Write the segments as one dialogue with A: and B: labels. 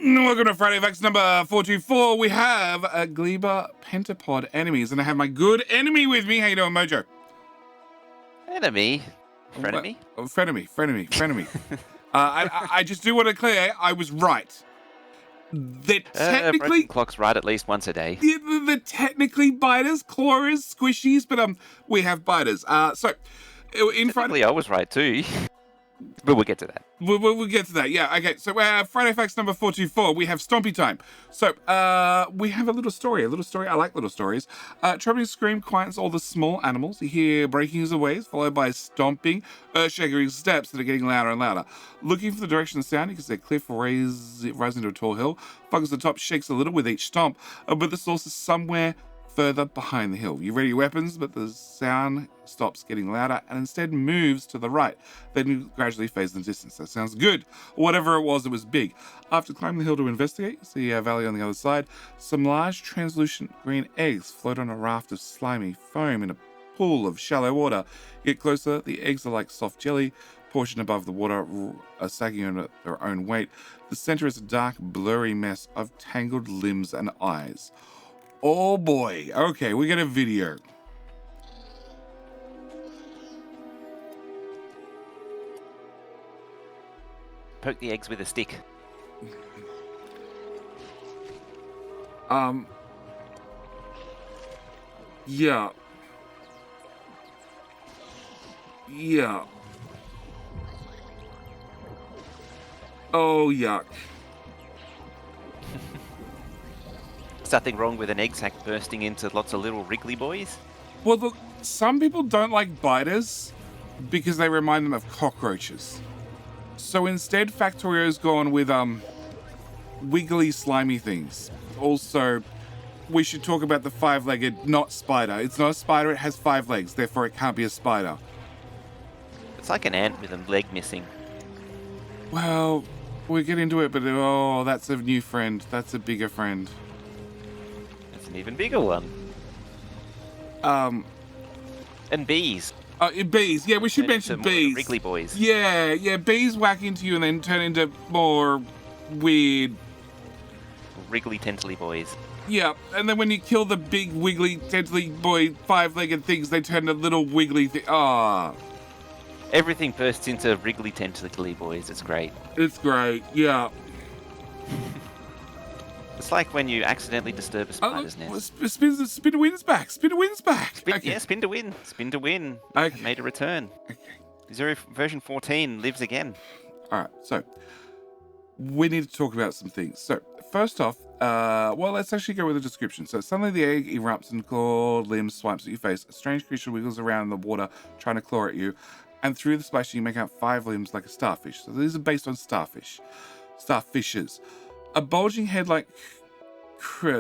A: Welcome to Friday Facts number 424. We have a Gleba Pentapod enemies, and I have my good enemy with me. How you doing, Mojo?
B: Enemy? Frenemy?
A: Frenemy. I just do want to clear, I was right. They're technically...
B: broken clock's right at least once a day.
A: They're technically biters, clawers, squishies, but we have biters. So, in
B: Technically, I was right too. But we'll get to that.
A: We'll get to that, yeah. Okay, so Friday Facts number 424, we have Stompy time. So, we have a little story. I like little stories. Troubling scream quiets all the small animals. You hear breakings of waves, followed by stomping, earth-shattering steps that are getting louder and louder. Looking for the direction of the sound, you can see a cliff rising to a tall hill. Fog at the top shakes a little with each stomp, but the source is somewhere further behind the hill. You ready your weapons, but the sound stops getting louder and instead moves to the right, then gradually fades in the distance. That sounds good. Whatever it was big. After climbing the hill to investigate, you see a valley on the other side. Some large translucent green eggs float on a raft of slimy foam in a pool of shallow water. Get closer, the eggs are like soft jelly, portion above the water are sagging under their own weight. The center is a dark, blurry mess of tangled limbs and eyes. Oh boy. Okay, we get a video.
B: Poke the eggs with a stick.
A: Yeah. Oh, yuck.
B: Something wrong with an Eggsac bursting into lots of little wriggly boys?
A: Well, look, some people don't like biters because they remind them of cockroaches. So instead, Factorio's gone with wiggly, slimy things. Also, we should talk about the five-legged, not spider. It's not a spider, it has 5 legs, therefore it can't be a spider.
B: It's like an ant with a leg missing.
A: Well, we'll get into it, but oh, that's a new friend. That's a bigger friend.
B: That's an even bigger one. And bees.
A: Bees. Yeah, we should mention bees.
B: Wriggly boys.
A: Yeah. Bees whack into you and then turn into more weird...
B: Wriggly, tentacly boys.
A: Yeah, and then when you kill the big, wiggly, tentacly boy, 5-legged things, they turn into little wiggly things. Ah.
B: Everything bursts into wriggly, tentacly boys. It's great.
A: It's great, yeah.
B: It's like when you accidentally disturb a spider's nest.
A: Spin to win's back. Okay.
B: Yeah, spin to win. Spin to win.
A: Okay.
B: Made a return.
A: Okay.
B: Version 14 lives again.
A: All right, so we need to talk about some things. So first off, let's actually go with the description. So suddenly the egg erupts and clawed limbs swipes at your face. A strange creature wiggles around in the water trying to claw at you. And through the splashing, you make out 5 limbs like a starfish. So these are based on starfishes. A bulging head-like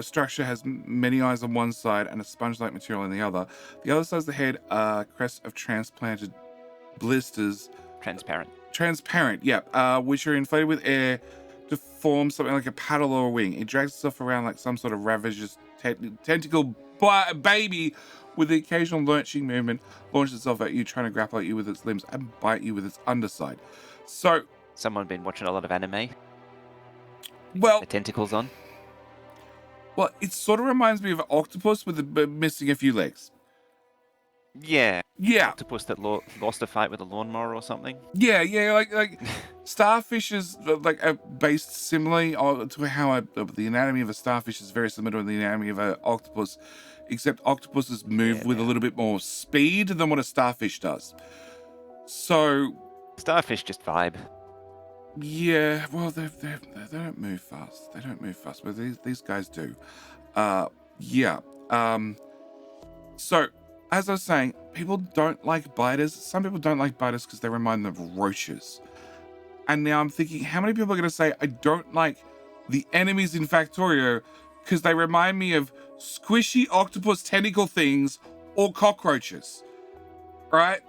A: structure has many eyes on one side and a sponge-like material on the other. The other side of the head are crests of transplanted blisters. Transparent, yeah. Which are inflated with air to form something like a paddle or a wing. It drags itself around like some sort of rapacious tentacle baby with the occasional lurching movement, launches itself at you, trying to grapple at you with its limbs and bite you with its underside. So...
B: Someone been watching a lot of anime?
A: Well...
B: The tentacles on?
A: Well, it sort of reminds me of an octopus with missing a few legs.
B: Yeah. Octopus that lost a fight with a lawnmower or something?
A: Yeah, like starfish is based similarly to how the anatomy of a starfish is very similar to the anatomy of an octopus, except octopuses move with a little bit more speed than what a starfish does. So...
B: Starfish just vibe.
A: Yeah, well, they don't move fast. But these guys do. So, as I was saying, people don't like biters. Some people don't like biters because they remind them of roaches. And now I'm thinking, how many people are going to say, I don't like the enemies in Factorio because they remind me of squishy octopus tentacle things or cockroaches? Right?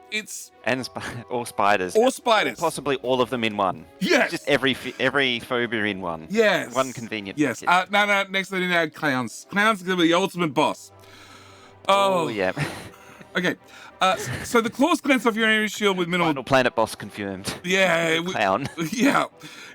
B: Or spiders.
A: Or spiders.
B: Possibly all of them in one.
A: Yes.
B: Just every phobia in one.
A: Yes.
B: One convenient.
A: Yes. No. Next thing you know, clowns. Clowns are going to be the ultimate boss.
B: Oh yeah.
A: Okay, so the claws glance off your enemy shield with minimal.
B: Final planet boss confirmed.
A: Yeah,
B: Clown.
A: yeah.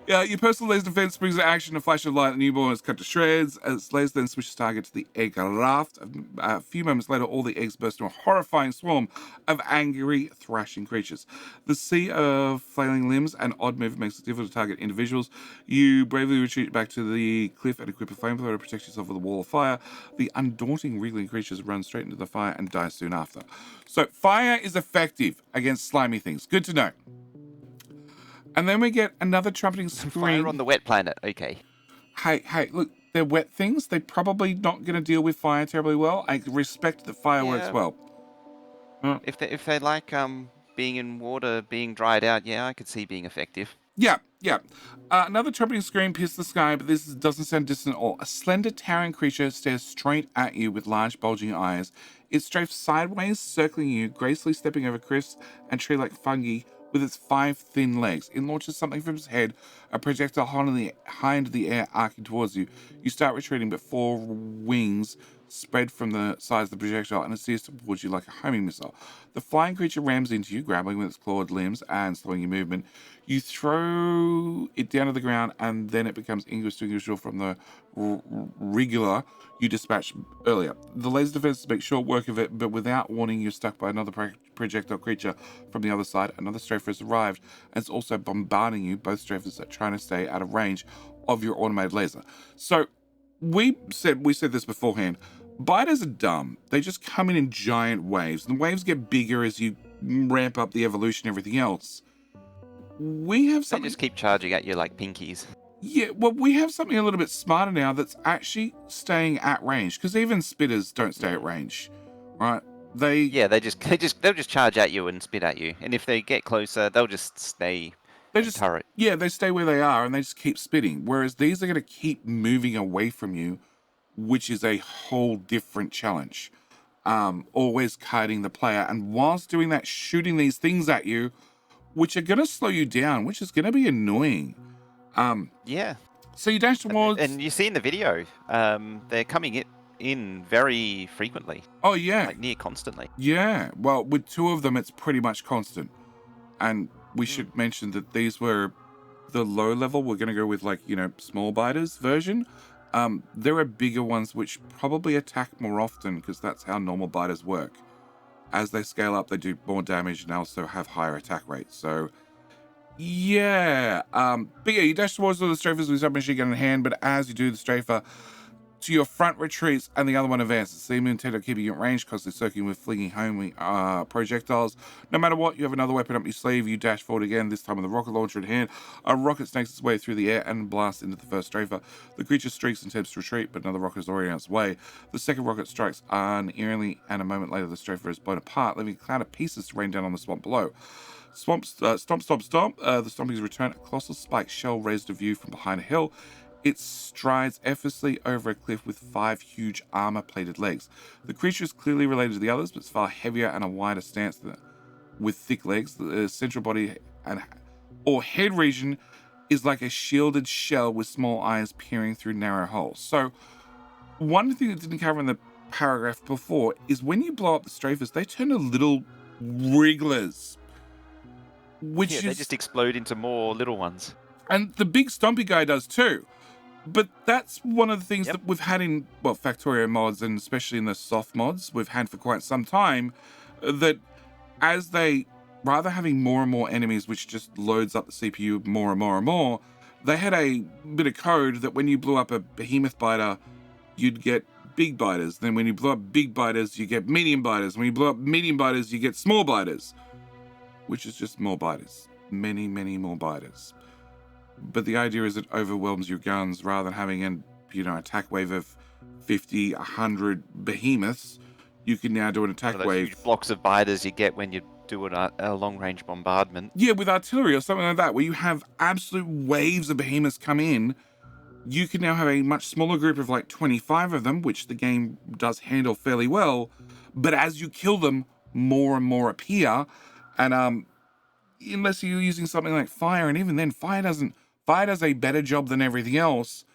A: Your personal laser defense springs into action. A flash of light, the newborn is cut to shreds. As laser then switches target to the egg raft. A few moments later, all the eggs burst into a horrifying swarm of angry, thrashing creatures. The sea of flailing limbs and odd movement makes it difficult to target individuals. You bravely retreat back to the cliff and equip a flamethrower to protect yourself with a wall of fire. The undaunting, wriggling creatures run straight into the fire and die soon after. So fire is effective against slimy things. Good to know. And then we get another trumpeting scream.
B: Fire on the wet planet. Okay.
A: Hey, look, they're wet things. They're probably not going to deal with fire terribly well. I respect that fire works well.
B: If they like being in water, being dried out, I could see being effective.
A: Yeah. Another trumpeting scream pierces the sky, but this doesn't sound distant at all. A slender, towering creature stares straight at you with large, bulging eyes. It strafes sideways, circling you, gracefully stepping over cliffs and tree-like fungi with its 5 thin legs. It launches something from its head, a projectile high into the air, arcing towards you. You start retreating, but 4 wings spread from the sides of the projectile and it steers towards you like a homing missile. The flying creature rams into you, grappling with its clawed limbs and slowing your movement. You throw it down to the ground and then it becomes indistinguishable from the regular you dispatched earlier. The laser defenses make short work of it, but without warning, you're stuck by another projectile creature from the other side. Another strafer has arrived and it's also bombarding you. Both strafers are trying to stay out of range of your automated laser. So we said this beforehand. Biters are dumb. They just come in giant waves. And the waves get bigger as you ramp up the evolution and everything else. We have something...
B: They just keep charging at you like pinkies.
A: Yeah, well, we have something a little bit smarter now that's actually staying at range. Because even spitters don't stay at range, right?
B: They'll just charge at you and spit at you. And if they get closer, they'll just stay... turret.
A: Yeah, they stay where they are and they just keep spitting. Whereas these are going to keep moving away from you, which is a whole different challenge. Always kiting the player. And whilst doing that, shooting these things at you, which are going to slow you down, which is going to be annoying. So you dash towards...
B: And you see in the video, they're coming in very frequently.
A: Oh, yeah.
B: Like near constantly.
A: Yeah. Well, with 2 of them, it's pretty much constant. And we should mention that these were the low level. We're going to go with small biters version. There are bigger ones which probably attack more often because that's how normal biters work. As they scale up, they do more damage and also have higher attack rates. So, yeah. But yeah, you dash towards all the strafers with a submachine gun in hand, but as you do, the strafer to your front retreats and the other one advances. Seeming intent on keeping you at range, constantly circling with flinging homing projectiles. No matter what, you have another weapon up your sleeve. You dash forward again, this time with a rocket launcher in hand. A rocket snakes its way through the air and blasts into the first strafer. The creature streaks and attempts to retreat, but another rocket is already on its way. The second rocket strikes unerringly, and a moment later, the strafer is blown apart, leaving a cloud of pieces to rain down on the swamp below. Stomp. The stompies return. A colossal spiked shell raised to view from behind a hill. It strides effortlessly over a cliff with 5 huge armor-plated legs. The creature is clearly related to the others, but it's far heavier and a wider stance with thick legs. The central body or head region is like a shielded shell with small eyes peering through narrow holes. So, one thing that didn't cover in the paragraph before is when you blow up the strafers, they turn to little wrigglers. They
B: just explode into more little ones.
A: And the big stompy guy does too. But that's one of the things that we've had in, Factorio mods, and especially in the soft mods, we've had for quite some time, that as they, rather having more and more enemies, which just loads up the CPU more and more and more, they had a bit of code that when you blew up a behemoth biter, you'd get big biters. Then when you blew up big biters, you get medium biters. When you blow up medium biters, you get small biters, which is just more biters. Many, many more biters. But the idea is it overwhelms your guns rather than having an attack wave of 50, 100 behemoths. You can now do an attack wave.
B: Huge blocks of biters you get when you do a long-range bombardment.
A: Yeah, with artillery or something like that, where you have absolute waves of behemoths come in. You can now have a much smaller group of 25 of them, which the game does handle fairly well. But as you kill them, more and more appear. And unless you're using something like fire, and even then, fire does a better job than everything else,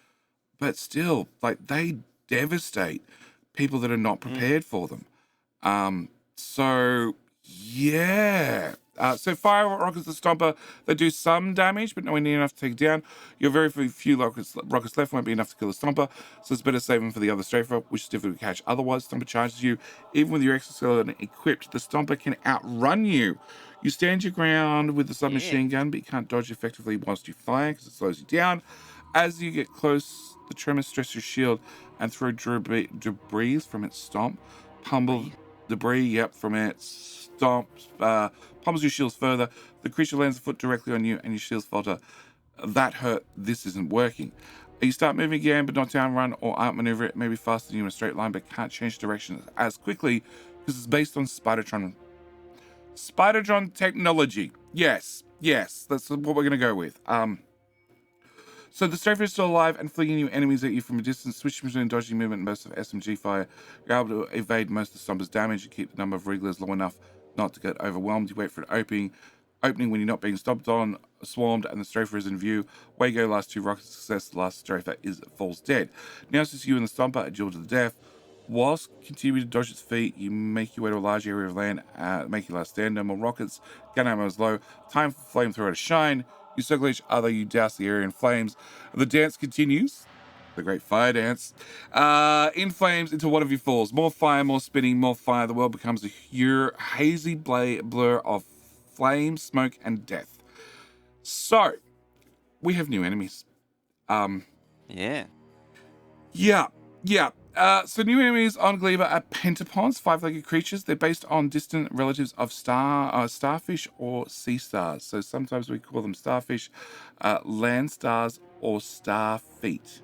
A: but still, they devastate people that are not prepared for them. So, yeah. So fire rockets, the Stomper, they do some damage, but nowhere near enough to take it down. Your very few rockets left won't be enough to kill the Stomper, so it's better save them for the other strafer, which is difficult to catch. Otherwise, Stomper charges you. Even with your exoskeleton equipped, the Stomper can outrun you. You stand your ground with the submachine gun, but you can't dodge effectively whilst you fire because it slows you down. As you get close, the tremors stress your shield and throw debris from its stomp. Pummel debris, from its stomp, pummels your shields further. The creature lands a foot directly on you and your shields falter. That hurt. This isn't working. You start moving again, but not down, run, or outmaneuver it. Maybe faster than you in a straight line, but can't change direction as quickly because it's based on Spidertron technology. Yes, that's what we're going to go with. So the strafer is still alive and flinging new enemies at you from a distance. Switching between dodging movement and most of SMG fire, you're able to evade most of the Stomper's damage. You keep the number of wrigglers low enough not to get overwhelmed. You wait for an opening when you're not being stomped on, swarmed, and the strafer is in view. Way go, last 2 rockets success. The last strafer falls dead. Now it's just you and the Stomper, a duel to the death. Whilst continuing to dodge its feet, you make your way to a large area of land, make your last stand. No more rockets. Gun ammo is low. Time for flamethrower to shine. You circle each other, you douse the area in flames. The dance continues. The great fire dance. In flames into one of you falls. More fire, more spinning, more fire. The world becomes a hazy blur of flame, smoke, and death. So, we have new enemies.
B: Yeah.
A: So new enemies on Gleba are pentapods, 5-legged creatures. They're based on distant relatives of starfish or sea stars. So sometimes we call them starfish, land stars, or starfeet.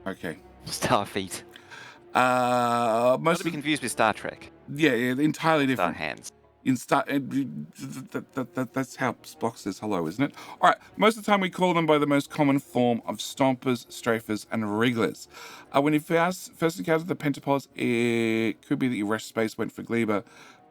A: Okay.
B: Starfeet.
A: Not
B: to be confused with Star Trek.
A: Yeah, entirely different.
B: Star hands.
A: That's how Spock says hello, isn't it? All right. Most of the time, we call them by the most common form of stompers, strafers, and wrigglers. When you first encountered the pentapods, it could be that your rush space went for Gleba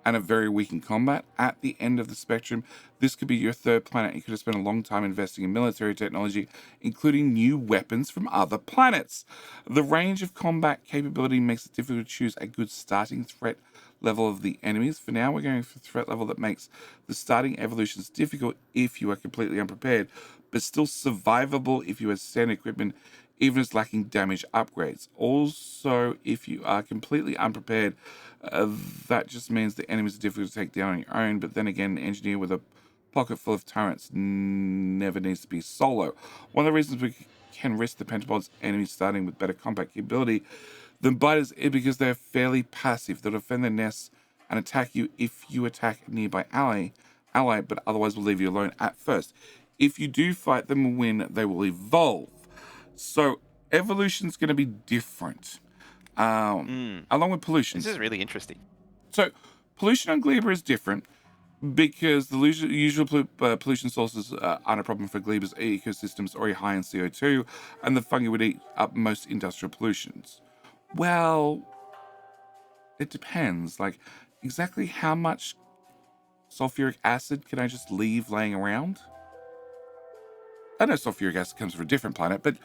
A: and are very weak in combat. At the end of the spectrum, this could be your third planet. You could have spent a long time investing in military technology, including new weapons from other planets. The range of combat capability makes it difficult to choose a good starting threat level of the enemies. For now, we're going for a threat level that makes the starting evolutions difficult if you are completely unprepared, but still survivable if you have standard equipment, even as lacking damage upgrades. Also, if you are completely unprepared, that just means the enemies are difficult to take down on your own, but then again, an engineer with a pocket full of turrets never needs to be solo. One of the reasons we can risk the Pentapod's enemies starting with better combat capability than biters is because they're fairly passive. They'll defend their nests and attack you if you attack a nearby ally, but otherwise will leave you alone at first. If you do fight them and win, they will evolve. So evolution's going to be different, along with pollution.
B: This is really interesting.
A: So pollution on Gleba is different because the usual pollution sources aren't a problem for Gleba's ecosystems already high in CO2, and the fungi would eat up most industrial pollutions. Well, it depends. Like, exactly how much sulfuric acid can I just leave laying around? I know sulfuric acid comes from a different planet, but,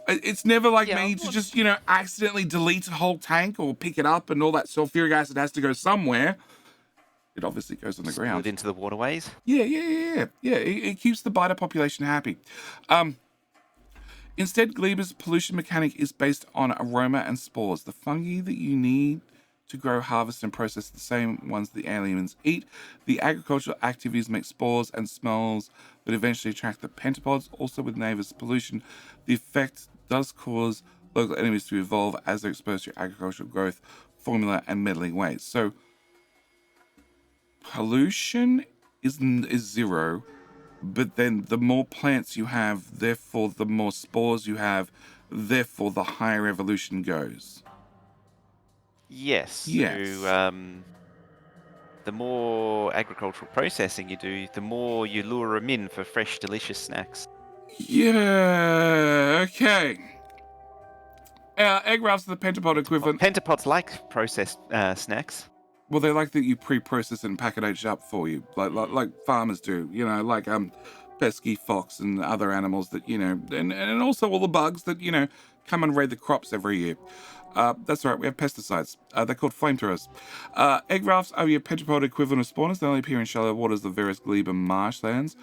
A: it's never like me to just, accidentally delete a whole tank or pick it up and all that sulfuric acid has to go somewhere. It obviously goes on the ground.
B: Into the waterways?
A: Yeah. It keeps the biter population happy. Instead, Gleba's pollution mechanic is based on aroma and spores. The fungi that you need to grow, harvest, and process the same ones the aliens eat. The agricultural activities make spores and smells that eventually attract the pentapods. Also, with Neighbor's pollution, the effect does cause local enemies to evolve as they're exposed to agricultural growth, formula, and meddling ways. So, pollution is 0. But then the more plants you have, therefore the more spores you have, therefore the higher evolution goes.
B: Yes. So, the more agricultural processing you do, the more you lure them in for fresh, delicious snacks.
A: Yeah, okay. Egg rafts are the pentapod equivalent.
B: Pentapods like processed snacks.
A: Well, they like that you pre-process it and package it up for you, like farmers do, pesky fox and other animals that, and also all the bugs that, come and raid the crops every year. That's right, we have pesticides. They're called flamethrowers. Egg rafts are your Pentapod equivalent of spawners. They only appear in shallow waters of the various Gleba marshlands,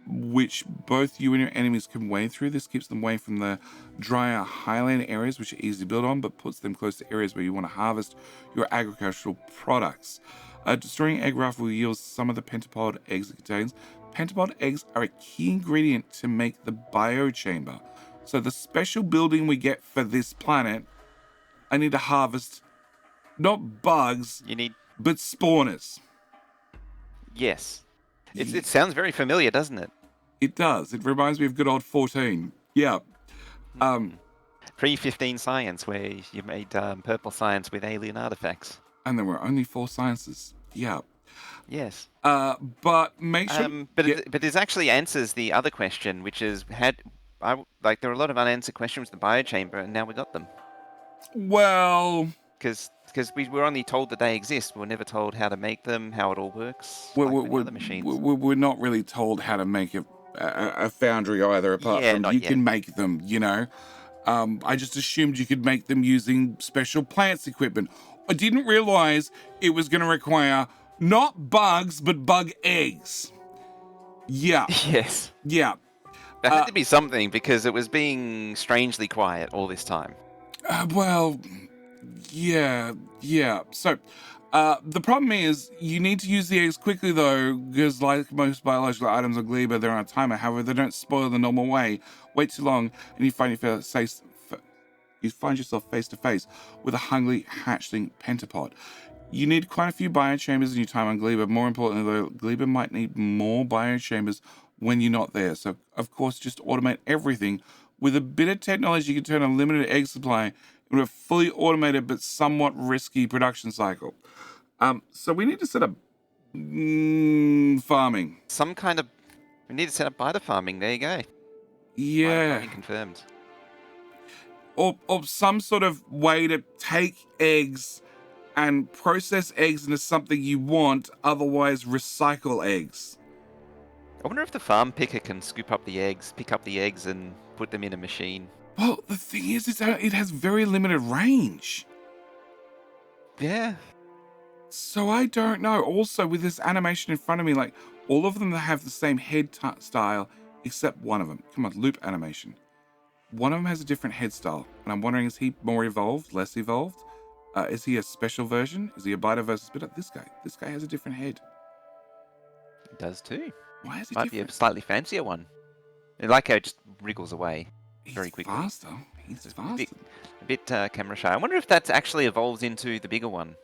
A: which both you and your enemies can wade through. This keeps them away from the drier highland areas, which are easy to build on, but puts them close to areas where you want to harvest your agricultural products. Destroying egg raft will yield some of the pentapod eggs it contains. Pentapod eggs are a key ingredient to make the biochamber. So the special building we get for this planet, I need to harvest not bugs, but spawners.
B: Yes. It sounds very familiar, doesn't it?
A: It does. It reminds me of good old 14. Yeah.
B: Pre-15 science, where you made purple science with alien artifacts.
A: And there were only 4 sciences. Yeah.
B: Yes.
A: But make sure...
B: But this actually answers the other question, which is, there were a lot of unanswered questions with the biochamber, and now we got them.
A: Well...
B: Because we were only told that they exist. We were never told how to make them, how it all works, other machines.
A: We're not really told how to make a foundry either, apart from you can make them, you know. I just assumed you could make them using special plants equipment. I didn't realize it was going to require not bugs, but bug eggs. Yeah.
B: Yes.
A: Yeah.
B: There had to be something, because it was being strangely quiet all this time.
A: Well, yeah. So, the problem is you need to use the eggs quickly, though, because like most biological items on Gleba, they're on a timer. However, they don't spoil the normal way. Wait too long, and you find yourself face to face with a hungry hatchling pentapod. You need quite a few biochambers in your time on Gleba. More importantly, though, Gleba might need more biochambers when you're not there. So, of course, just automate everything. With a bit of technology, you can turn a limited egg supply into a fully automated but somewhat risky production cycle. So we need to set up farming.
B: We need to set up biter farming. There you go.
A: Yeah.
B: Biter farming confirmed.
A: Or some sort of way to take eggs and process eggs into something you want, otherwise recycle eggs.
B: I wonder if the farm picker can scoop up the eggs, pick up the eggs, and put them in a machine.
A: Well, the thing is, it has very limited range.
B: Yeah.
A: So I don't know. Also, with this animation in front of me, like, all of them have the same head style, except one of them. Come on, loop animation. One of them has a different head style, and I'm wondering, is he more evolved, less evolved? Is he a special version? Is he a biter versus bitter? This guy has a different head.
B: It does too.
A: Why is it
B: Might
A: different?
B: be a slightly fancier one. I like how it just wriggles away very quickly.
A: He's faster.
B: A bit camera shy. I wonder if that actually evolves into the bigger one.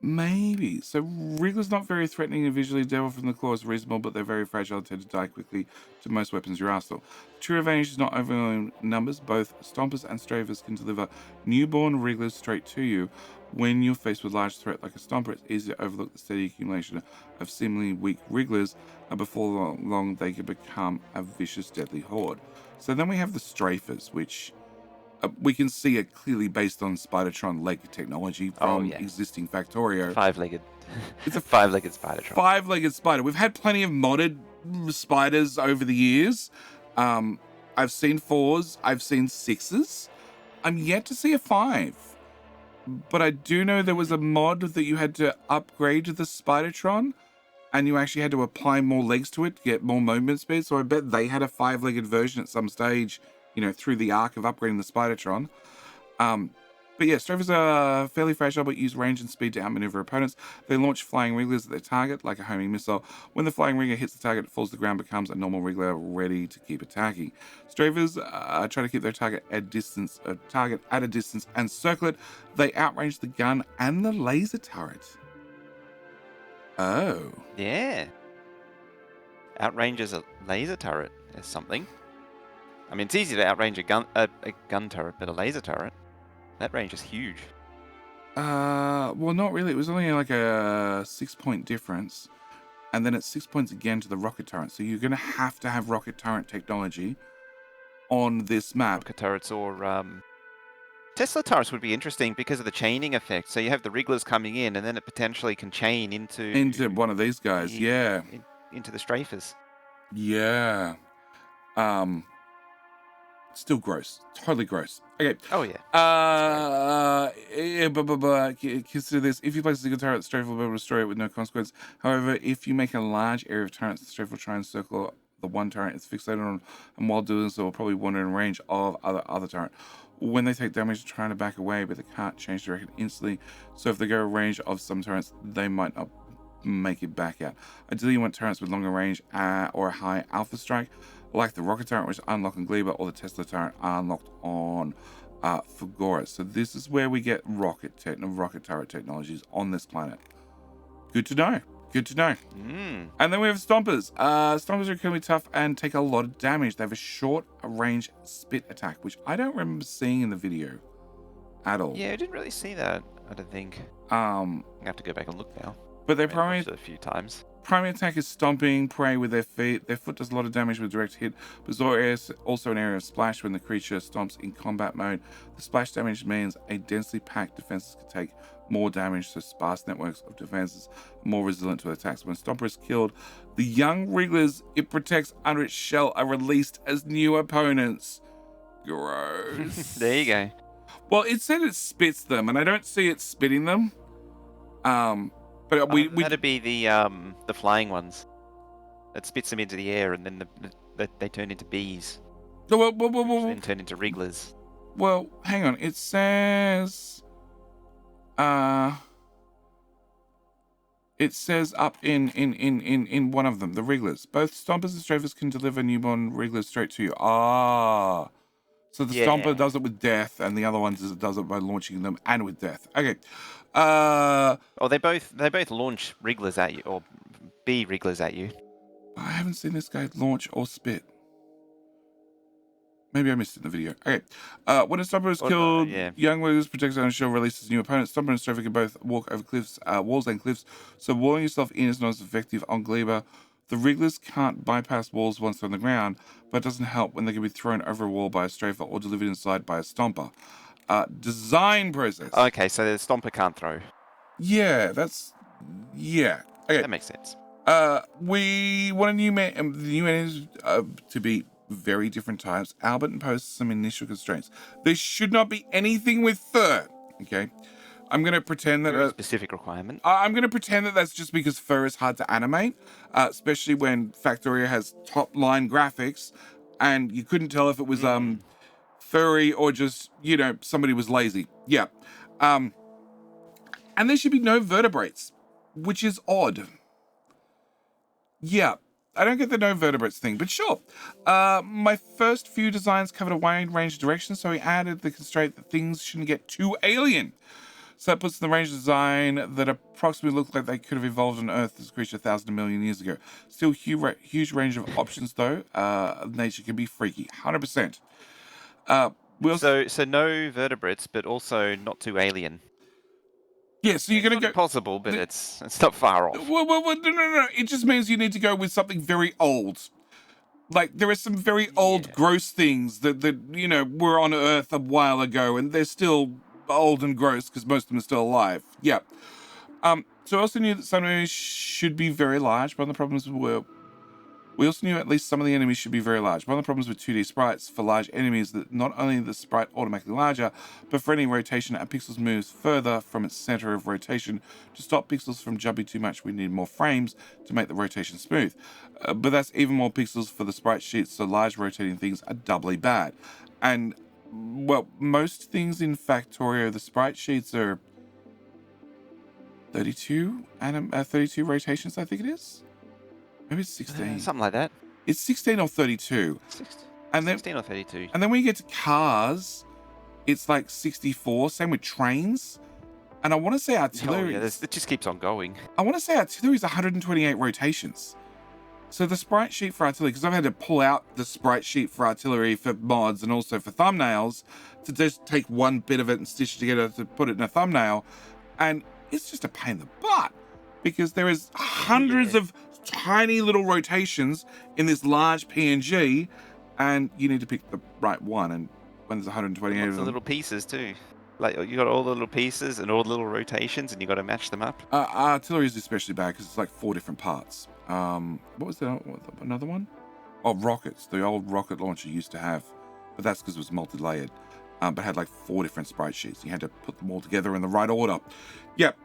A: Maybe. So Wriggler's not very threatening and visually. Devil from the Claw is reasonable, but they're very fragile and tend to die quickly to most weapons in your arsenal. True advantage is not overwhelming numbers. Both Stompers and Stravers can deliver newborn Wrigglers straight to you. When you're faced with a large threat like a Stomper, it's easy to overlook the steady accumulation of seemingly weak Wrigglers, and before long they can become a vicious, deadly horde. So then we have the Strafers, which... we can see it clearly based on Spidertron leg technology from existing Factorio.
B: Five-legged. It's a five-legged Spidertron.
A: Five-legged spider. We've had plenty of modded spiders over the years. I've seen 4s. I've seen 6s. I'm yet to see a 5. But I do know there was a mod that you had to upgrade the Spidertron, and you actually had to apply more legs to it to get more movement speed. So I bet they had a 5-legged version at some stage, you know, through the arc of upgrading the Spidertron. But yeah, Stravers are fairly fragile, but use range and speed to outmaneuver opponents. They launch flying Wrigglers at their target, like a homing missile. When the flying Wriggler hits the target, it falls to the ground, becomes a normal Wriggler ready to keep attacking. Stravers try to keep their target at a distance and circle it. They outrange the gun and the laser turret. Oh.
B: Yeah. Outranges a laser turret is something. I mean, it's easy to outrange a gun turret, but a laser turret, that range is huge.
A: Well, not really. It was only like a 6-point difference. And then it's 6 points again to the rocket turret. So you're going to have rocket turret technology on this map.
B: Rocket turrets or Tesla turrets would be interesting because of the chaining effect. So you have the Wrigglers coming in, and then it potentially can chain into
A: one of these guys. Yeah.
B: Into the Strafers.
A: Yeah. Still gross. Totally gross. Okay.
B: Oh yeah.
A: Consider this. If you place a single turret, the strafe will be able to destroy it with no consequence. However, if you make a large area of turrets, the strafe will try and circle the one turret it's fixated on, and while doing so, will probably wander in range of other turret. When they take damage, they're trying to back away, but they can't change direction instantly. So if they go range of some turrets, they might not make it back out. Ideally, you want turrets with longer range or a high alpha strike, like the rocket turret, which is unlocked on Gleba, or the Tesla turret unlocked on Factorio. So this is where we get rocket turret technologies on this planet. Good to know. Good to know. And then we have Stompers. Stompers are incredibly tough and take a lot of damage. They have a short range spit attack, which I don't remember seeing in the video at all.
B: Yeah, I didn't really see that. I don't think. I have to go back and look now.
A: But their
B: I've watched it a few times.
A: primary attack is stomping prey with their feet. Their foot does a lot of damage with direct hit, but is also an area of splash when the creature stomps in combat mode. The splash damage means a densely packed defenses can take more damage, so sparse networks of defenses are more resilient to attacks. When Stomper is killed, the young wrigglers it protects under its shell are released as new opponents. Gross.
B: There you go.
A: Well, it said it spits them, and I don't see it spitting them. But
B: that'd be the flying ones. It spits them into the air, and then they turn into bees. Then turn into wrigglers.
A: Well, hang on. It says, up in one of them, the wrigglers. Both stompers and strafers can deliver newborn wrigglers straight to you. So the stomper does it with death, and the other one does it by launching them and with death. Okay.
B: They both launch wrigglers at you, or bee wrigglers at you.
A: I haven't seen this guy launch or spit. Maybe I missed it in the video. Okay. When a stomper is killed, young wrigglers protects on shell releases new opponents. Stomper and strafer can both walk over cliffs, walls and cliffs, so walling yourself in is not as effective on Gleba. The wrigglers can't bypass walls once they're on the ground, but it doesn't help when they can be thrown over a wall by a strafer or delivered inside by a stomper. Design process.
B: Okay, so the stomper can't throw.
A: Yeah, okay.
B: That makes sense.
A: We want the new enemies to be very different types. Albert imposed some initial constraints. There should not be anything with fur. Okay. I'm going to pretend that
B: a specific requirement.
A: I'm going to pretend that that's just because fur is hard to animate, especially when Factorio has top line graphics, and you couldn't tell if it was furry or just somebody was lazy. Yeah, and there should be no vertebrates, which is odd. Yeah, I don't get the no vertebrates thing, but sure. My first few designs covered a wide range of directions, so we added the constraint that things shouldn't get too alien. So that puts in the range of design that approximately look like they could have evolved on Earth as a creature 1,000 million years ago. Still huge range of options though. Nature can be freaky, 100%.
B: So no vertebrates, but also not too alien.
A: Yeah, so you're going to go...
B: Possible, but it's not far off.
A: Well, no. It just means you need to go with something very old. Like, there are some very old, gross things that were on Earth a while ago, and they're still old and gross because most of them are still alive. Yeah. So I also knew that some enemies should be very large. One of the problems we also knew at least some of the enemies should be very large. One of the problems with 2D sprites for large enemies is that not only is the sprite automatically larger, but for any rotation, a pixel moves further from its center of rotation. To stop pixels from jumping too much, we need more frames to make the rotation smooth. But that's even more pixels for the sprite sheets, so large rotating things are doubly bad. And well, most things in Factorio, the sprite sheets are 32 rotations, I think it is. Maybe it's 16.
B: Something like that.
A: It's 16 or 32.
B: 16 or 32.
A: And then when you get to cars, it's like 64. Same with trains. And I want to say artillery.
B: It just keeps on going.
A: I want to say artillery is 128 rotations. So the sprite sheet for artillery, because I've had to pull out the sprite sheet for artillery for mods and also for thumbnails to just take one bit of it and stitch it together to put it in a thumbnail. And it's just a pain in the butt because there is hundreds of tiny little rotations in this large PNG, and you need to pick the right one. And when there's 128 of them,
B: little pieces too. Like you got all the little pieces and all the little rotations, and you got to match them up.
A: Artillery is especially bad because it's like 4 different parts. What was that? Another one? Oh, rockets. The old rocket launcher used to have but that's because it was multi-layered. But had like 4 different sprite sheets. You had to put them all together in the right order. Yep.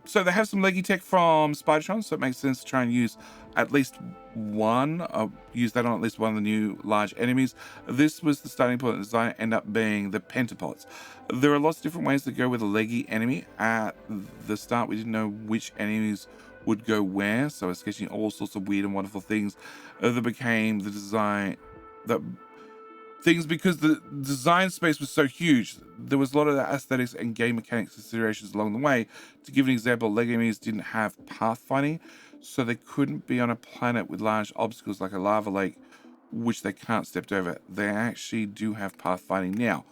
A: So they have some leggy tech from Spidertron, so it makes sense to try and use at least one. Use that on at least one of the new large enemies. This was the starting point of the design, end up being the Pentapods. There are lots of different ways to go with a leggy enemy. At the start, we didn't know which enemies would go where, so I was sketching all sorts of weird and wonderful things that became the design that things because the design space was so huge. There was a lot of aesthetics and game mechanics considerations along the way. To give an example, Lego enemies didn't have pathfinding, so they couldn't be on a planet with large obstacles like a lava lake, which they can't step over. They actually do have pathfinding now.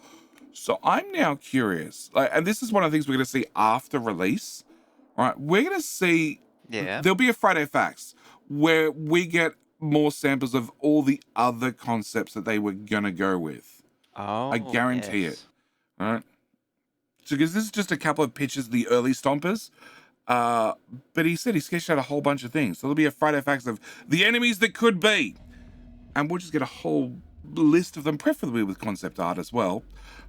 A: So I'm now curious, and this is one of the things we're going to see after release, right? We're going to see,
B: Yeah.
A: there'll be a Friday Facts where we get more samples of all the other concepts that they were going to go with.
B: Oh,
A: I guarantee
B: yes.
A: it, right? So, because this is just a couple of pictures of the early Stompers, but he said he sketched out a whole bunch of things. So there'll be a Friday Facts of the enemies that could be, and we'll just get a whole list of them, preferably with concept art as well,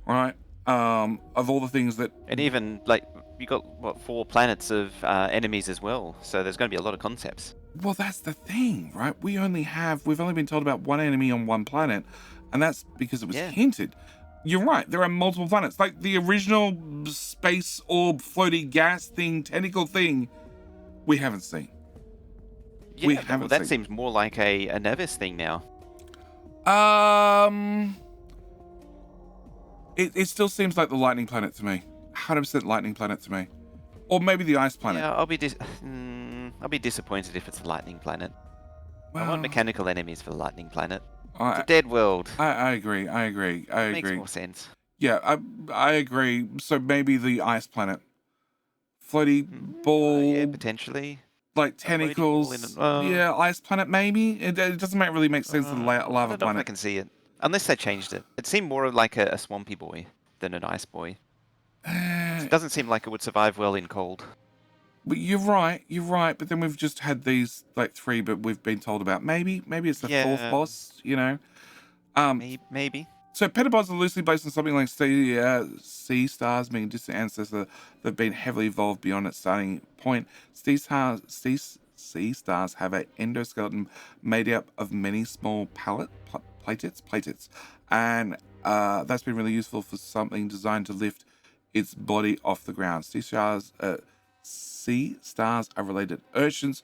A: right? Of all the things that,
B: And even, like, you got, what, 4 planets of enemies as well, so there's going to be a lot of concepts.
A: well, that's the thing, right? We've only been told about one enemy on one planet, and that's because it was hinted. You're right, there are multiple planets. Like the original space orb floaty gas thing, tentacle thing, we haven't seen.
B: Yeah,
A: We
B: well,
A: haven't
B: that
A: seen.
B: seems more like a Nevis thing now.
A: It still seems like the lightning planet to me. 100% lightning planet to me. Or maybe the ice planet.
B: Yeah, I'll be disappointed if it's a lightning planet. I
A: Well,
B: want mechanical enemies for the lightning planet. It's
A: I,
B: a dead world.
A: I agree.
B: Makes more sense.
A: Yeah, I agree. So maybe the ice planet. Floaty ball.
B: Yeah, potentially.
A: Like
B: A floaty ball
A: tentacles.
B: in
A: Yeah, ice planet maybe. It doesn't really make sense to the
B: I
A: lava
B: don't know if I
A: planet.
B: can see it. Unless they changed it. It seemed more like a swampy boy than an ice boy. It doesn't seem like it would survive well in cold.
A: But you're right. But then we've just had these like 3, but we've been told about maybe it's the 4th boss. You know.
B: Maybe.
A: So petapods are loosely based on something like sea stars, meaning distant ancestor that have been heavily evolved beyond its starting point. Sea stars have an endoskeleton made up of many small platets, and that's been really useful for something designed to lift its body off the ground. Sea stars are related urchins,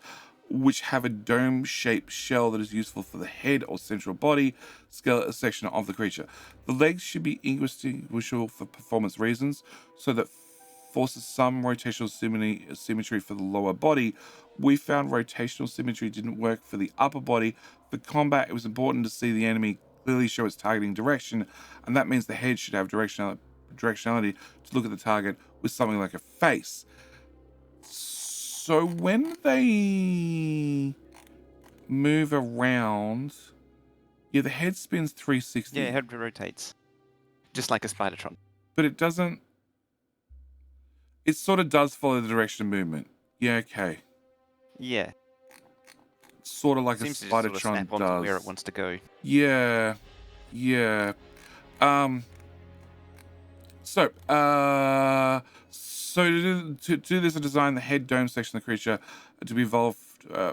A: which have a dome-shaped shell that is useful for the head or central body skeletal section of the creature. The legs should be indistinguishable for performance reasons, so that forces some rotational symmetry for the lower body. We found rotational symmetry didn't work for the upper body. For combat, it was important to see the enemy clearly show its targeting direction, and that means the head should have directionality to look at the target with something like a face. So when they move around, yeah, the head spins 360.
B: Yeah, head rotates. Just like a Spidertron.
A: But it doesn't... It sort of does follow the direction of movement. Yeah, okay.
B: Yeah.
A: Sort of like
B: Seems
A: a
B: to just sort of
A: Spidertron
B: snap onto
A: does.
B: where it wants to go.
A: Yeah. So to do this, I designed the head dome section of the creature to be evolved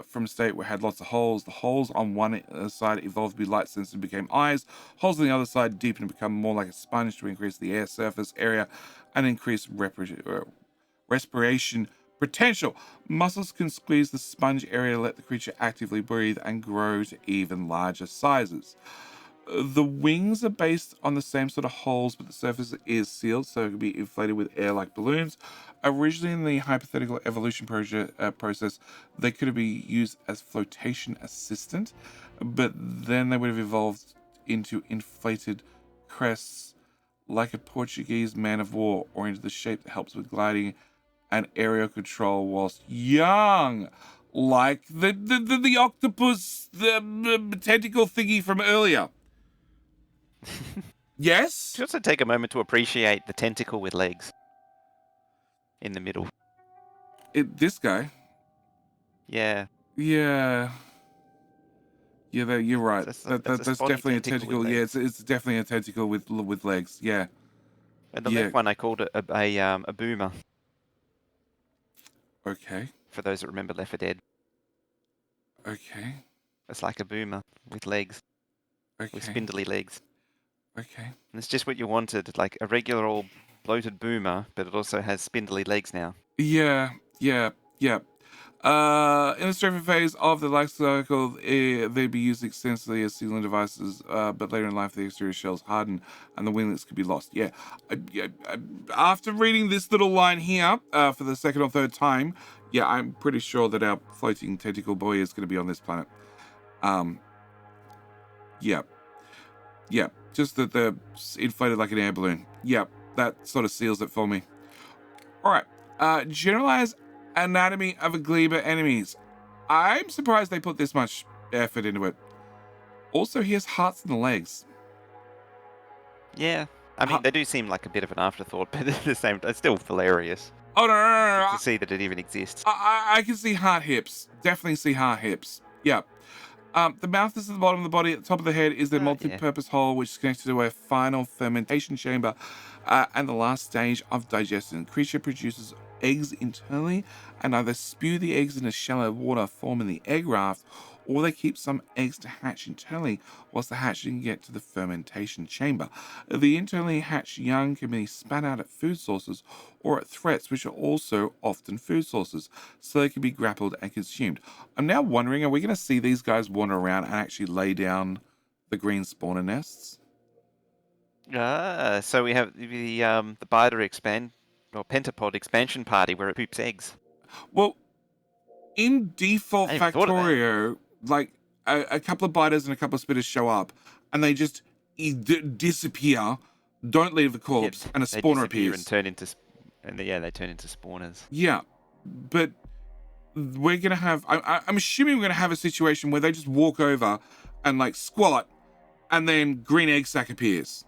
A: from a state where it had lots of holes. The holes on one side evolved to be light sensitive and became eyes. Holes on the other side deepened and become more like a sponge to increase the air surface area and increase respiration potential. Muscles can squeeze the sponge area to let the creature actively breathe and grow to even larger sizes. The wings are based on the same sort of holes, but the surface is sealed, so it can be inflated with air like balloons. Originally, in the hypothetical evolution process, they could have been used as flotation assistant, but then they would have evolved into inflated crests like a Portuguese man of war, or into the shape that helps with gliding and aerial control whilst young, like the octopus, the tentacle thingy from earlier. Yes?
B: Should also take a moment to appreciate the tentacle with legs in the middle.
A: This guy?
B: Yeah.
A: Yeah, Yeah, you're right.
B: That's a
A: That's
B: spotty
A: definitely a
B: tentacle with
A: tentacle. Yeah,
B: legs.
A: it's definitely a tentacle with legs. Yeah,
B: And the
A: yeah.
B: left one I called it a boomer.
A: Okay,
B: For those that remember Left 4 Dead,
A: okay,
B: it's like a boomer with legs, with
A: okay,
B: spindly legs.
A: okay.
B: And it's just what you wanted, like a regular old bloated boomer, but it also has spindly legs now.
A: Yeah, yeah, yeah. In the strafing phase of the life cycle, they'd be used extensively as sealing devices, but later in life, the exterior shells harden and the winglets could be lost. Yeah. After reading this little line here for the second or third time, yeah, I'm pretty sure that our floating tentacle boy is going to be on this planet. Um, yeah, yeah. Just that they're inflated like an air balloon. Yeah, that sort of seals it for me. All right. Generalized anatomy of a Gleba enemies. I'm surprised they put this much effort into it. Also, he has hearts in the legs.
B: Yeah, I mean, they do seem like a bit of an afterthought, but at the same time, it's still hilarious
A: Oh, no.
B: to see that it even exists.
A: I can see heart hips. Definitely see heart hips. Yeah. The mouth is at the bottom of the body. At the top of the head is the
B: Yeah.
A: multi-purpose hole, which is connected to a final fermentation chamber and the last stage of digestion. The creature produces eggs internally and either spew the eggs into shallow water, forming the egg raft, or they keep some eggs to hatch internally whilst the hatching get to the fermentation chamber. The internally hatched young can be spat out at food sources or at threats, which are also often food sources, so they can be grappled and consumed. I'm now wondering, are we going to see these guys wander around and actually lay down the green spawner nests?
B: So we have the biter expand or Pentapod expansion party where it poops eggs.
A: Well, in default
B: I never thought of that.
A: Factorio, like a couple of biters and a couple of spitters show up and they just disappear, don't leave the corpse, and a
B: They
A: spawner
B: disappear
A: appears.
B: and turn into, they turn into spawners.
A: Yeah, but we're gonna have. I'm assuming we're gonna have a situation where they just walk over and like squat, and then green Eggsac appears,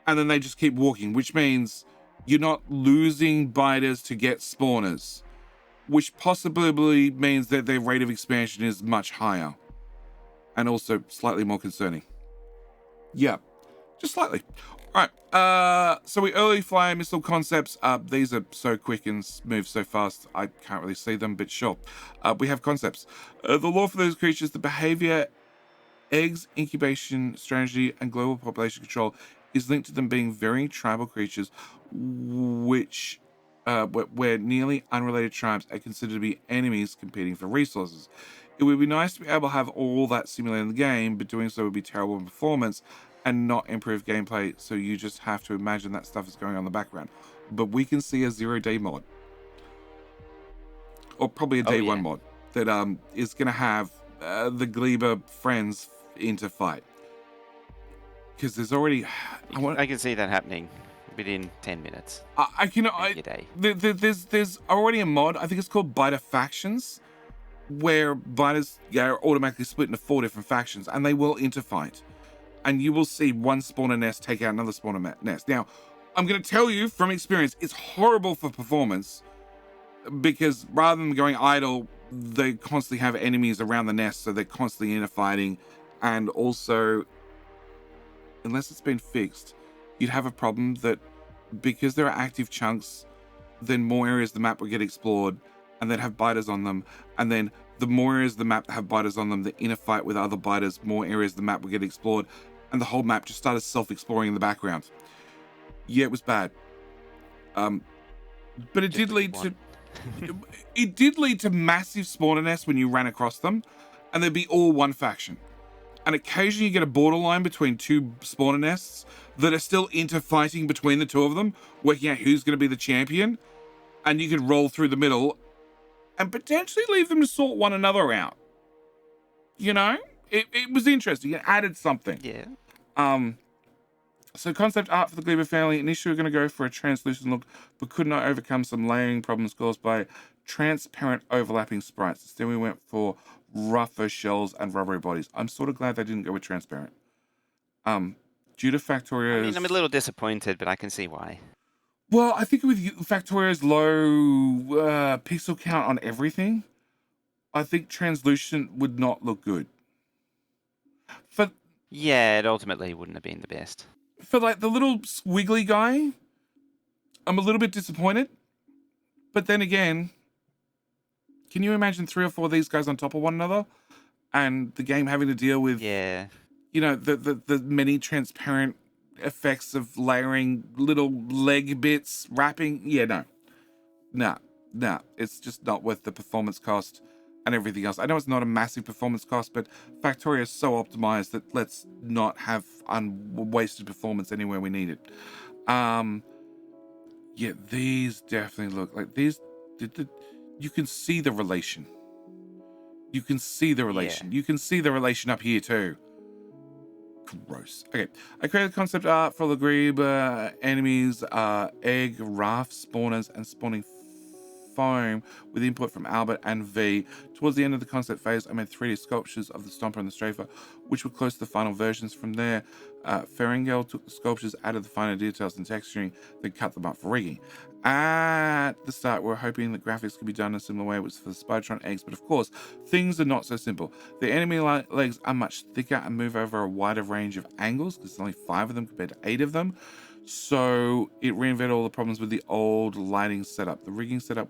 A: and then they just keep walking, which means you're not losing biters to get spawners, which possibly means that their rate of expansion is much higher, and also slightly more concerning. Yeah, just slightly. All right, so we early fly missile concepts. These are so quick and move so fast, I can't really see them, but sure. We have concepts. The law for those creatures, the behavior, eggs, incubation, strategy, and global population control is linked to them being very tribal creatures, which where nearly unrelated tribes are considered to be enemies competing for resources. It would be nice to be able to have all that simulated in the game, but doing so would be terrible in performance and not improve gameplay, so you just have to imagine that stuff is going on in the background. But we can see a 0-day mod, or probably a day one mod, that is going to have the Gleba friends into fight. Because there's already...
B: I can see that happening within 10 minutes.
A: There's already a mod, I think it's called Biter Factions, where biters are automatically split into 4 different factions, and they will interfight. And you will see one spawner nest take out another spawner nest. Now, I'm going to tell you from experience, it's horrible for performance, because rather than going idle, they constantly have enemies around the nest, so they're constantly interfighting. And also, unless it's been fixed, you'd have a problem that because there are active chunks, then more areas of the map will get explored and then have biters on them. And then the more areas of the map that have biters on them that interfight with other biters, more areas of the map will get explored. And the whole map just started self-exploring in the background. Yeah, it was bad. But it did lead to... it did lead to massive spawner nests when you ran across them. And they'd be all one faction. And occasionally you get a borderline between 2 spawner nests that are still interfighting between the 2 of them, working out who's going to be the champion. And you could roll through the middle and potentially leave them to sort one another out. You know? It was interesting. It added something.
B: Yeah.
A: So concept art for the Gleba family. Initially, we're going to go for a translucent look, but could not overcome some layering problems caused by transparent overlapping sprites. Instead, we went for rougher shells and rubbery bodies. I'm sort of glad they didn't go with transparent. Due to Factorio's...
B: I mean, I'm a little disappointed, but I can see why.
A: Well, I think with Factorio's low pixel count on everything, I think translucent would not look good. For
B: Yeah, it ultimately wouldn't have been the best.
A: for like the little squiggly guy, I'm a little bit disappointed. But then again, can you imagine 3 or 4 of these guys on top of one another, and the game having to deal with
B: Yeah.
A: the many transparent effects of layering little leg bits, wrapping? Yeah, no, it's just not worth the performance cost and everything else. I know it's not a massive performance cost, but Factorio is so optimized that let's not have wasted performance anywhere we need it. Yeah, these definitely look like these. You can see the relation. You can see the relation.
B: Yeah.
A: You can see the relation up here too. Gross. Okay, I created concept art for the Gleba enemies, egg, raft spawners, and spawning foam with input from Albert and V. Towards the end of the concept phase, I made 3D sculptures of the Stomper and the Strafer, which were close to the final versions. From there, Ferengel took the sculptures, added the finer details and texturing, then cut them up for rigging. At the start, we were hoping that graphics could be done in a similar way it was for the Spidertron eggs, but of course, things are not so simple. The enemy legs are much thicker and move over a wider range of angles, because there's only 5 of them compared to 8 of them. So it reinvented all the problems with the old lighting setup. The rigging setup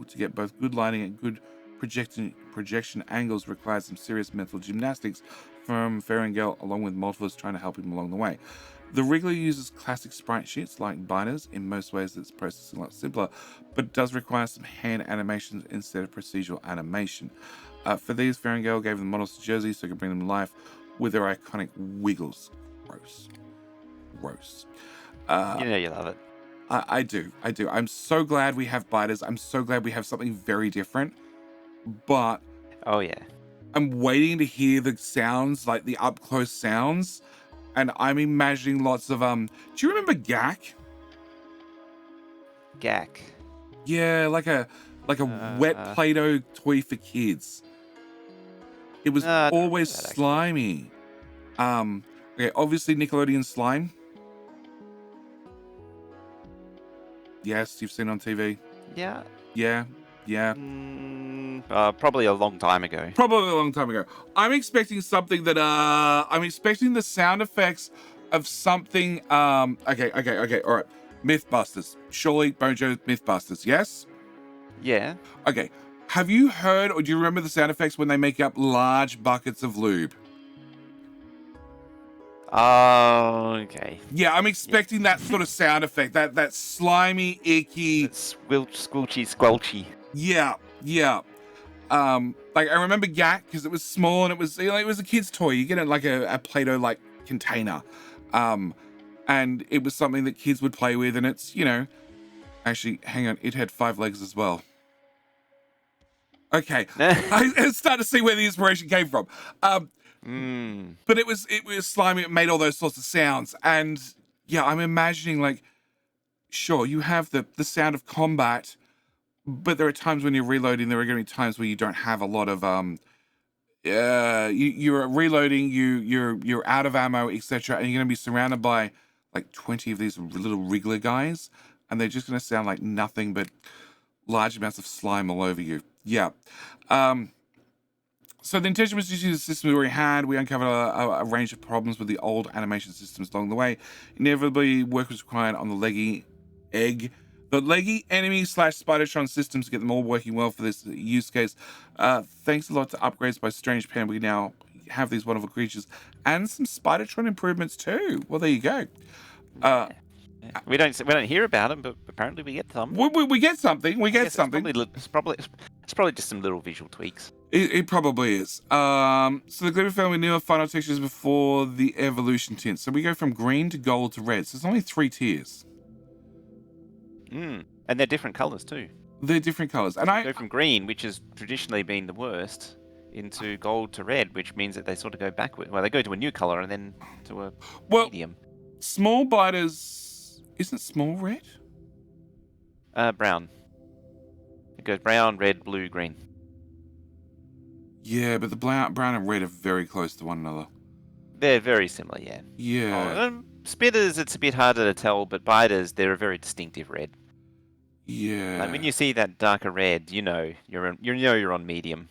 A: to get both good lighting and good projection angles required some serious mental gymnastics from Ferengel, along with multiples trying to help him along the way. The Wriggler uses classic sprite sheets like binders. In most ways, it's processing a lot simpler, but does require some hand animations instead of procedural animation. For these, Ferengel gave the models to Jersey so he could bring them to life with their iconic wiggles. Gross.
B: You love it.
A: I do. I'm so glad we have biters. I'm so glad we have something very different. But
B: Oh, yeah.
A: I'm waiting to hear the sounds, like the up close sounds, and I'm imagining lots of Do you remember Gak?
B: Gak.
A: Yeah, like a wet Play-Doh toy for kids. It was
B: I don't
A: always
B: remember that, actually.
A: slimy. Okay, obviously Nickelodeon slime. Yes, you've seen it on TV.
B: Yeah.
A: Yeah.
B: Probably a long time ago.
A: Probably a long time ago. I'm expecting something that I'm expecting the sound effects of something okay, all right. Mythbusters. Surely Mojo Mythbusters, yes?
B: Yeah.
A: Okay. Have you heard or do you remember the sound effects when they make up large buckets of lube?
B: Oh, okay.
A: Yeah, I'm expecting that sort of sound effect. That slimy, icky.
B: It's squelchy, squelchy.
A: Yeah. Like I remember Gak because it was small and it was it was a kid's toy. You get it like a Play-Doh like container, and it was something that kids would play with. And it's actually hang on, it had 5 legs as well. Okay, I start to see where the inspiration came from. But it was slimy. It made all those sorts of sounds, and yeah, I'm imagining like, sure, you have the sound of combat. But there are times when you're reloading, there are going to be times where you don't have a lot of you're reloading, you're out of ammo, etc., and you're going to be surrounded by like 20 of these little wriggler guys, and they're just going to sound like nothing but large amounts of slime all over you. Yeah. So the intention was to use the system we already had. We uncovered a range of problems with the old animation systems along the way. Inevitably, work was required on the leggy enemy / Spidertron systems to get them all working well for this use case. Thanks a lot to upgrades by Strange Pan, we now have these wonderful creatures and some Spidertron improvements too. Well, there you go.
B: We don't hear about them, but apparently we get some.
A: We get something. We get something.
B: It's probably just some little visual tweaks.
A: It probably is. So the Gleba family newer final textures before the evolution tint. So we go from green to gold to red. So there's only 3 tiers.
B: And they're different colours too.
A: They're different colours. And
B: Go from green, which has traditionally been the worst, into gold to red, which means that they sort of go backward. Well, they go to a new colour and then to a medium.
A: Small biters, isn't small red?
B: Brown. It goes brown, red, blue, green.
A: Yeah, but the brown and red are very close to one another.
B: They're very similar, yeah.
A: Yeah.
B: Spitters, it's a bit harder to tell, but biters, they're a very distinctive red.
A: Yeah.
B: Like when you see that darker red, you know you're on medium.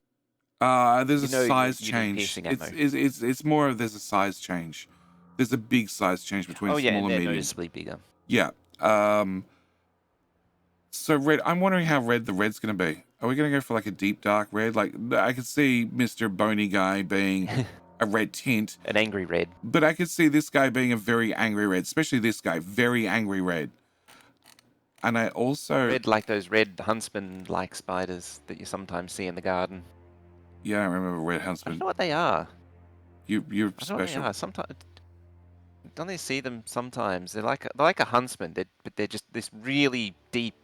A: There's a
B: You know
A: size
B: you need
A: change.
B: piercing ammo.
A: It's more of there's a size change. There's a big size change between
B: Oh yeah,
A: small
B: and
A: and
B: they're
A: medium.
B: noticeably bigger.
A: Yeah. So red. I'm wondering how red the red's going to be. Are we going to go for like a deep dark red? Like I could see Mr. Bony Guy being a red tint,
B: An angry red.
A: but I could see this guy being a very angry red, especially this guy, very angry red. And I also
B: Red like those red huntsman-like spiders that you sometimes see in the garden.
A: yeah, I remember red
B: I
A: huntsman.
B: don't know what they are.
A: You're
B: I don't know what they
A: special.
B: are. Sometimes don't they see them sometimes? They're like a huntsman, but they're just this really deep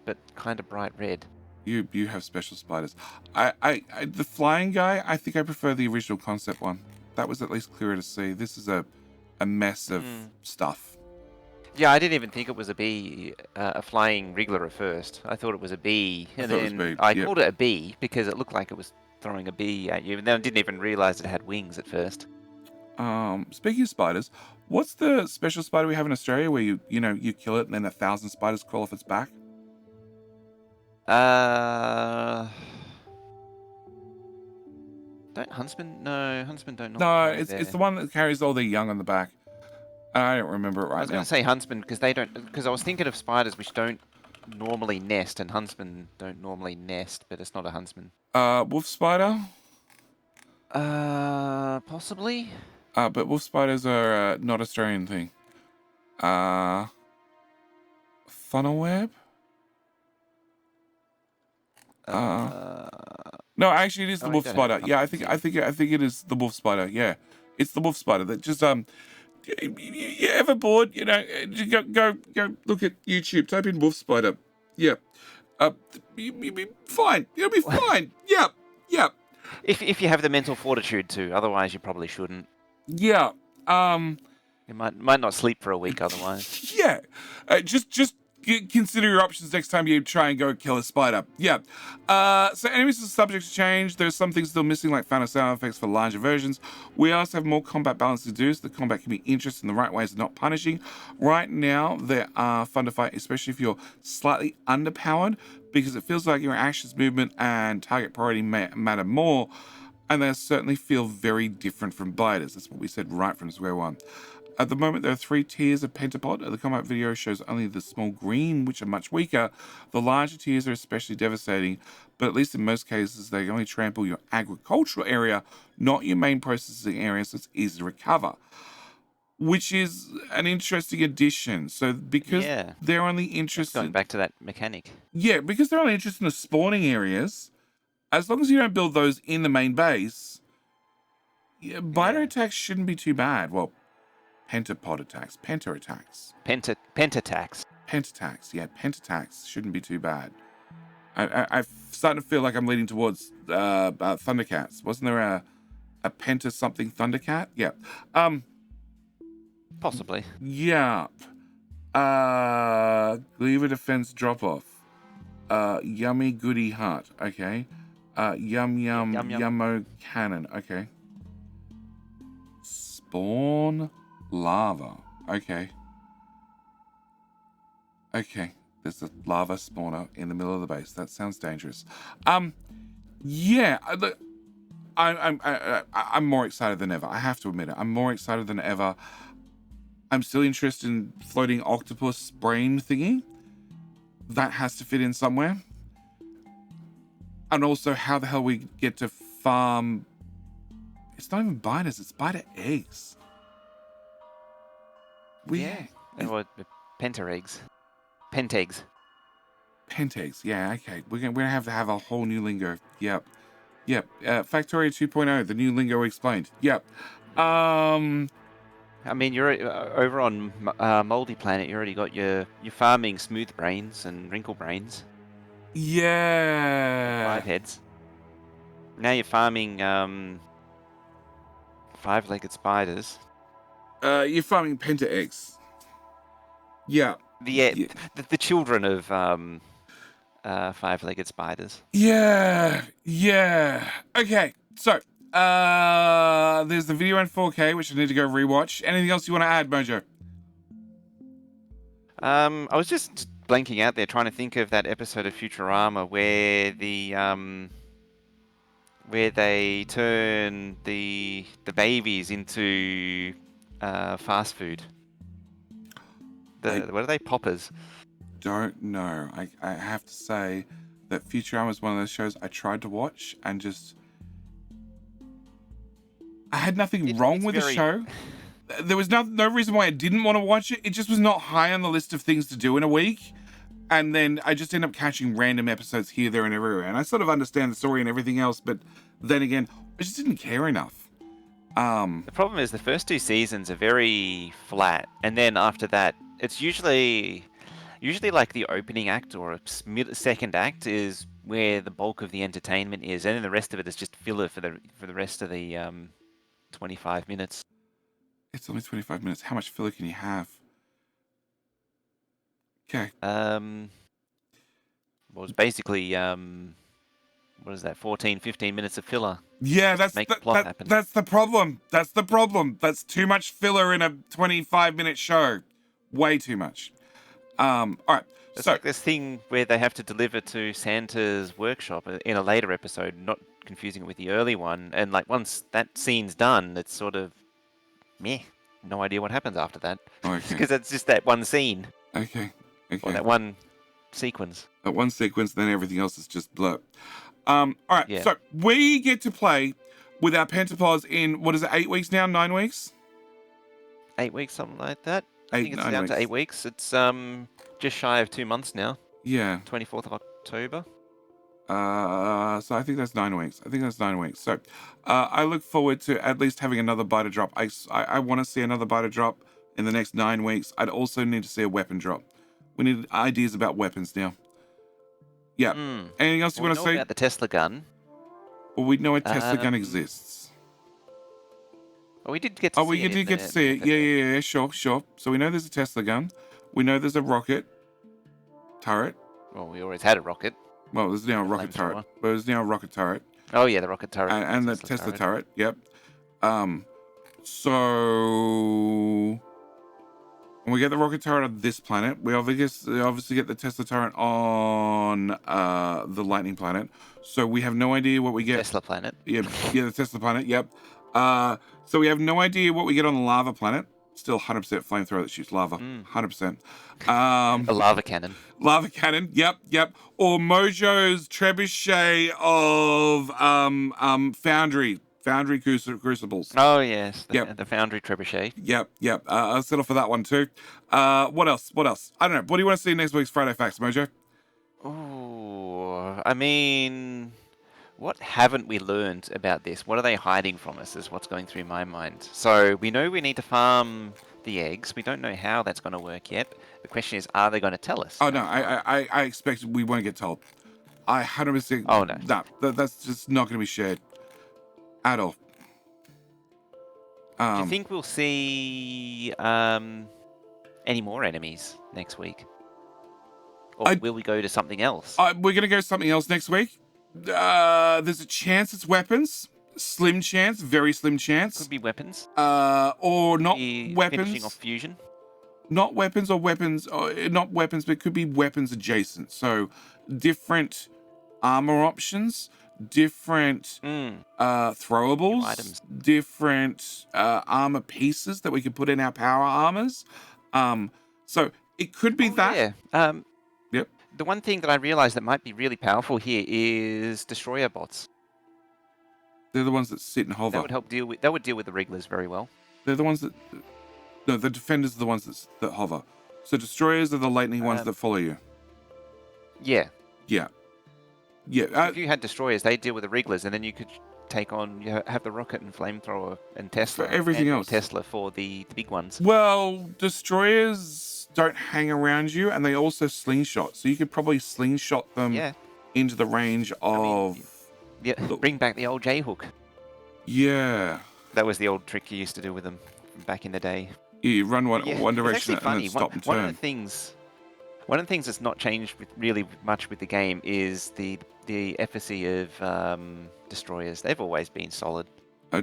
B: but kind of bright red.
A: You have special spiders. The flying guy. I think I prefer the original concept one. That was at least clearer to see. This is a mess of stuff.
B: Yeah, I didn't even think it was a bee, a flying wriggler at first. I thought it was a bee,
A: I
B: and
A: thought it was
B: then
A: bee,
B: I
A: yep.
B: called it a bee because it looked like it was throwing a bee at you, and then I didn't even realize it had wings at first.
A: Speaking of spiders, what's the special spider we have in Australia where you kill it and then 1,000 spiders crawl off its back?
B: Don't huntsmen? No, huntsmen don't
A: No,
B: normally
A: it's
B: there.
A: the one that carries all their young on the back. I don't remember it
B: I
A: right
B: was going
A: now.
B: to say huntsmen because they don't. Because I was thinking of spiders which don't normally nest, and huntsmen don't normally nest, but it's not a huntsman.
A: Wolf spider.
B: Possibly.
A: But wolf spiders are not Australian thing. Funnel web. No, actually, it is the wolf spider. Yeah, I think it is the wolf spider. Yeah, it's the wolf spider that just You ever bored? Go look at YouTube. Type in wolf spider. Yeah, you'll be fine. You'll be fine. Yeah.
B: If you have the mental fortitude to, otherwise you probably shouldn't.
A: Yeah.
B: You might not sleep for a week otherwise.
A: Yeah. Just consider your options next time you try and go kill a spider. Yeah. So enemies are subject to change. There's some things still missing, like final sound effects for larger versions. We also have more combat balance to do, so the combat can be interesting in the right ways and not punishing. Right now, they are fun to fight, especially if you're slightly underpowered, because it feels like your actions, movement, and target priority matter more, and they certainly feel very different from biters. That's what we said right from square one. At the moment, there are 3 tiers of Pentapod. The combat video shows only the small green, which are much weaker. The larger tiers are especially devastating, but at least in most cases, they only trample your agricultural area, not your main processing area, so it's easy to recover. Which is an interesting addition. So because they're only interested...
B: Going back to that mechanic.
A: Yeah, because they're only interested in the spawning areas, as long as you don't build those in the main base, biter attacks shouldn't be too bad. Well, Pentapod attacks. Pentaattacks.
B: Pentatax.
A: Yeah, Pentaattacks shouldn't be too bad. I'm starting to feel like I'm leaning towards Thundercats. Wasn't there a Penta something Thundercat? Yeah.
B: Possibly.
A: Yeah. Gleba defense drop off. Yummy goody heart. Okay. Yummo cannon. Okay. Spawn lava. Okay. There's a lava spawner in the middle of the base. That sounds dangerous. Yeah. Look, I'm more excited than ever. I have to admit it. I'm more excited than ever. I'm still interested in floating octopus brain thingy. That has to fit in somewhere. And also, how the hell we get to farm... It's not even biters, it's biter eggs.
B: Or penta eggs. Penteggs.
A: Penteggs, yeah, okay. We're gonna have to have a whole new lingo. Yep. Factorio 2.0, the new lingo explained. Yep.
B: I mean, you're over on Moldy Planet. You already got your farming smooth brains and wrinkle brains.
A: Yeah.
B: 5 heads. Now you're farming 5-legged spiders.
A: You're farming penta eggs. Yeah.
B: The children of 5-legged spiders.
A: Yeah. Okay, so there's the video in 4K, which I need to go rewatch. Anything else you want to add, Mojo?
B: I was just blanking out there trying to think of that episode of Futurama where the where they turn the babies into fast food. What are they? Poppers.
A: Don't know. I have to say that Futurama is one of those shows I tried to watch and just... I had nothing wrong with the show. There was no reason why I didn't want to watch it. It just was not high on the list of things to do in a week. And then I just end up catching random episodes here, there, and everywhere. And I sort of understand the story and everything else, but then again, I just didn't care enough.
B: The problem is the first 2 seasons are very flat, and then after that, it's usually like the opening act or a second act is where the bulk of the entertainment is, and then the rest of it is just filler for the rest of the 25 minutes.
A: It's only 25 minutes. How much filler can you have? Okay.
B: Well, it's basically what is that? 14, 15 minutes of filler.
A: Yeah, that's the problem. That's the problem. That's too much filler in a 25-minute show. Way too much. All right.
B: It's
A: so
B: like this thing where they have to deliver to Santa's workshop in a later episode, not confusing it with the early one. And like once that scene's done, it's sort of meh. No idea what happens after that.
A: Okay.
B: Because it's just that one scene.
A: Okay.
B: Or that one sequence.
A: That one sequence, then everything else is just blur. All right.
B: Yeah.
A: So we get to play with our Pentapods in, what is it, 8 weeks now? 9 weeks?
B: 8 weeks, something like that. I think it's
A: 9
B: down
A: weeks.
B: to 8 weeks. It's just shy of 2 months now.
A: Yeah.
B: 24th of October.
A: So I think that's 9 weeks. So I look forward to at least having another biter drop. I want to see another biter drop in the next 9 weeks. I'd also need to see a weapon drop. We need ideas about weapons now. Yeah. Anything else you want to say?
B: About the Tesla gun.
A: Well, we know a Tesla gun exists.
B: Oh, we did get to see it.
A: Oh, we did get to see it. Yeah. Sure. So we know there's a Tesla gun. We know there's a rocket turret.
B: Well, we always had a rocket.
A: Well, there's now a rocket turret. But there's now a rocket turret.
B: Oh, yeah, the rocket turret.
A: And the Tesla turret. Yep. So... when we get the rocket turret on this planet, we obviously get the Tesla turret on the Lightning planet. So we have no idea what we get.
B: Tesla planet.
A: Yeah, the Tesla planet. Yep. So we have no idea what we get on the lava planet. Still 100% flamethrower that shoots lava. 100%.
B: A lava cannon.
A: Lava cannon. Yep. Or Mojo's trebuchet of Foundry crucibles.
B: Oh, yes. The Foundry trebuchet.
A: Yep. I'll settle for that one too. What else? I don't know. What do you want to see in next week's Friday Facts, Mojo?
B: Oh, I mean, what haven't we learned about this? What are they hiding from us is what's going through my mind. So we know we need to farm the eggs. We don't know how that's going to work yet. The question is, are they going to tell us?
A: Oh, no. I expect we won't get told. I 100%...
B: Oh, no.
A: No, that's just not going to be shared. At all.
B: Do you think we'll see any more enemies next week? Or will we go to something else?
A: We're going to go something else next week. There's a chance it's weapons. Slim chance. Very slim chance.
B: Could be weapons.
A: Or not weapons.
B: Finishing off fusion.
A: Not weapons or weapons. Not weapons, but it could be weapons adjacent. So different armor options. Different throwables,
B: items.
A: Different armor pieces that we can put in our power armors. So it could be that.
B: Yeah.
A: Yep.
B: The one thing that I realized that might be really powerful here is destroyer bots.
A: They're the ones that sit and hover.
B: That would deal with the Wrigglers very well.
A: They're the ones that... No, the defenders are the ones that hover. So destroyers are the lightning ones that follow you.
B: Yeah.
A: Yeah.
B: If you had destroyers, they deal with the Wrigglers, and then you could take on, have the rocket and flamethrower and Tesla.
A: For everything else.
B: Tesla for the big ones.
A: Well, destroyers don't hang around you, and they also slingshot. So you could probably slingshot them into the range of...
B: bring back the old J-hook.
A: Yeah.
B: That was the old trick you used to do with them back in the day.
A: You run one direction and then stop and turn.
B: One of the things that's not changed really much with the game is the efficacy of destroyers. They've always been solid.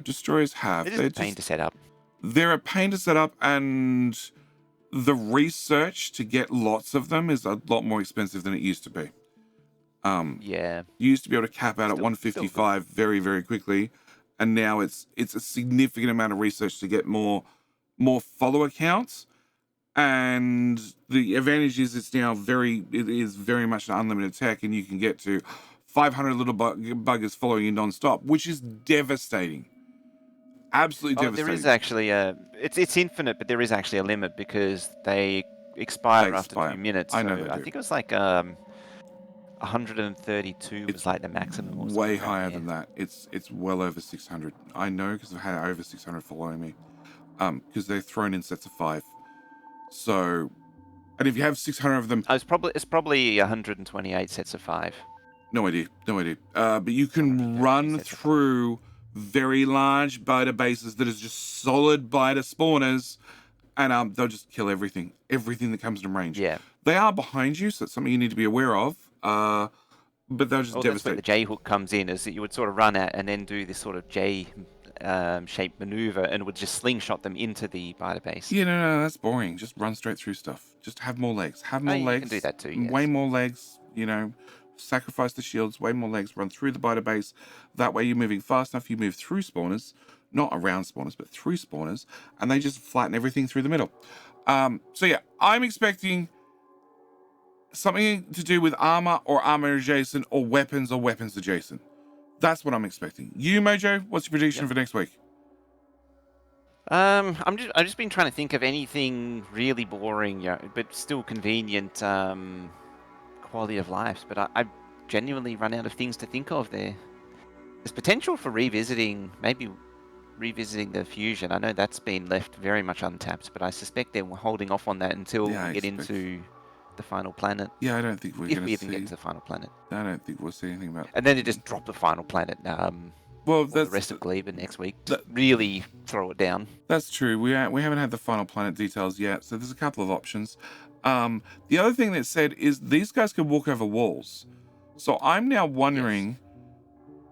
A: Destroyers have.
B: They're just a pain to set up.
A: They're a pain to set up, and the research to get lots of them is a lot more expensive than it used to be.
B: Yeah.
A: You used to be able to cap out at
B: Still
A: 155 very, very quickly, and now it's a significant amount of research to get more follower counts. And the advantage is it is very much an unlimited tech, and you can get to 500 little buggers following you non-stop, which is devastating. Absolutely devastating.
B: There is actually it's infinite, but there is actually a limit because they expire after 2 minutes.
A: I know
B: So
A: they
B: I
A: do.
B: think it was like 132 was like the maximum. Or
A: Way
B: something
A: higher
B: around
A: than
B: there.
A: that. It's well over 600. I know because I've had over 600 following me. Because they're thrown in sets of 5. So, and if you have 600 of them,
B: Oh, it's probably 128 sets of 5.
A: no idea. But you can run through very large biter bases that is just solid biter spawners, and they'll just kill everything that comes in range.
B: Yeah.
A: They are behind you, so it's something you need to be aware of. But they'll just devastate.
B: That's where the J hook comes in, is that you would sort of run at and then do this sort of J shaped maneuver, and would just slingshot them into the biter base.
A: Yeah, no, that's boring. Just run straight through stuff. Just have more legs. You
B: can do that too. Yes.
A: Way more legs. Sacrifice the shields. Way more legs. Run through the biter base. That way, you're moving fast enough. You move through spawners, not around spawners, but through spawners, and they just flatten everything through the middle. So yeah, I'm expecting something to do with armor or armor adjacent, or weapons adjacent. That's what I'm expecting. You, Mojo, what's your prediction for next week?
B: I've just been trying to think of anything really boring, but still convenient quality of life. But I genuinely run out of things to think of there. There's potential for maybe revisiting the fusion. I know that's been left very much untapped, but I suspect they're holding off on that until we get into the final planet.
A: Yeah, I don't think we're going to see...
B: If we even get to the final planet.
A: I don't think we'll see anything about...
B: And then they just drop the final planet.
A: Well,
B: that's the rest of Gleba next week. Really throw it down.
A: That's true. We haven't had the final planet details yet, so there's a couple of options. The other thing that said is these guys can walk over walls. So I'm now wondering,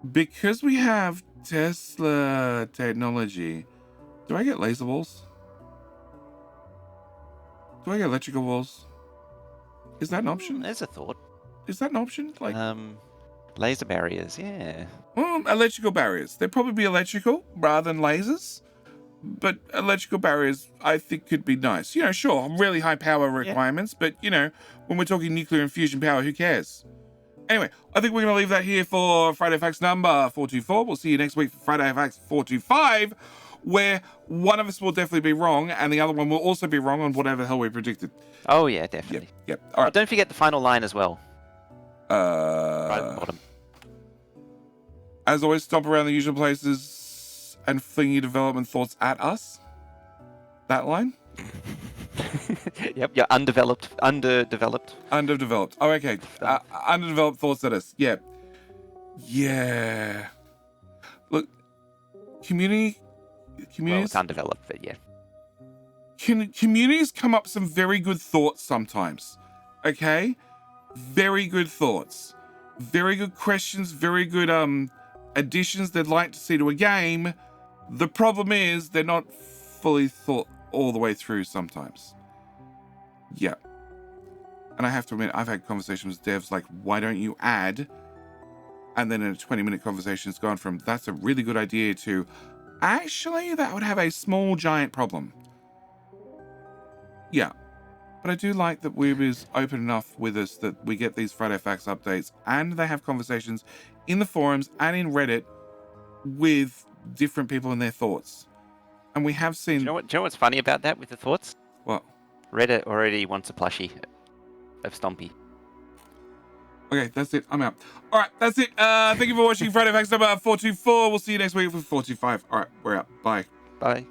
A: because we have Tesla technology, do I get laser walls? Do I get electrical walls? Is that an option?
B: There's a thought.
A: Is that an option? Like
B: laser barriers, yeah.
A: Well, electrical barriers. They'd probably be electrical rather than lasers. But electrical barriers, I think, could be nice. Sure, really high power requirements, but, when we're talking nuclear and fusion power, who cares? Anyway, I think we're going to leave that here for Friday Facts number 424. We'll see you next week for Friday Facts 425, where one of us will definitely be wrong, and the other one will also be wrong on whatever the hell we predicted.
B: Oh, yeah, definitely.
A: Yep. All right.
B: Don't forget the final line as well. Right at the bottom.
A: As always, stomp around the usual places and fling your development thoughts at us. That line?
B: Yep, you're underdeveloped.
A: Underdeveloped. Oh, okay. Underdeveloped thoughts at us. Yeah. Look, communities...
B: Well, it's undeveloped, but yeah.
A: Communities come up with some very good thoughts sometimes. Okay? Very good thoughts. Very good questions. Very good additions they'd like to see to a game. The problem is they're not fully thought all the way through sometimes. Yeah. And I have to admit, I've had conversations with devs like, why don't you add? And then in a 20-minute conversation, it's gone from, that's a really good idea, to, actually, that would have a small, giant problem. Yeah. But I do like that Weeb is open enough with us that we get these Friday Facts updates, and they have conversations in the forums and in Reddit with different people and their thoughts. And we have seen...
B: Do you know what's funny about that with the thoughts?
A: What?
B: Reddit already wants a plushie of Stompy.
A: Okay, that's it. I'm out. All right, that's it. Thank you for watching Friday Facts number 424. We'll see you next week for 425. All right, we're out. Bye.
B: Bye.